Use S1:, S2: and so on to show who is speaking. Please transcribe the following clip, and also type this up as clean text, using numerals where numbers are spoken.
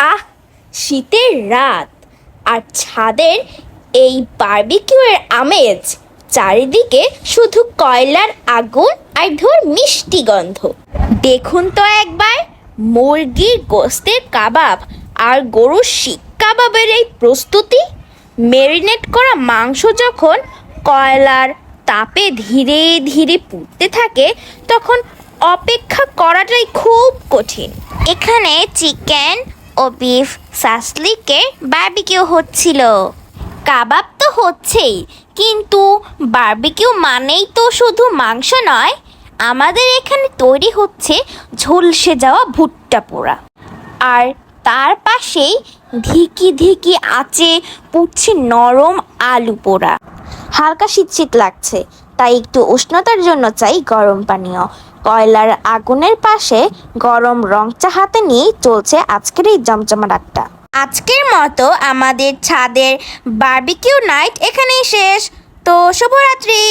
S1: আহ, শীতের রাত আর ছাদের এই বারবিকিউয়ের আমেজ। চারিদিকে শুধু কয়লার আগুন আর ধুর মিষ্টি গন্ধ। দেখুন তো একবার, মুরগির গোস্তের কাবাব আর গরুর শিক কাবাবের এই প্রস্তুতি। ম্যারিনেট করা মাংস যখন কয়লার তাপে ধীরে ধীরে পুড়তে থাকে তখন অপেক্ষা করাটাই খুব কঠিন। এখানে চিকেন ও বিফ সাসলিকের বারবিকিউ হচ্ছিল। কাবাব তো হচ্ছেই, কিন্তু বারবিকিউ মানেই তো শুধু মাংস নয়, আমাদের এখানে তৈরি হচ্ছে ঝলসে যাওয়া ভুট্টা পোড়া। আর তার পাশেই ধিকি ধিকি আঁচে পুড়ছে নরম আলু পোড়া। হালকা শীত শীত লাগছে, তাই একটু উষ্ণতার জন্য চাই গরম পানীয়। কয়লার আগুনের পাশে গরম রং চা হাতে নিয়েই চলছে আজকের এই জমজমা রাতটা। আজকের মতো আমাদের ছাদের বারবিকিউ নাইট এখানেই শেষ। তো শুভরাত্রি।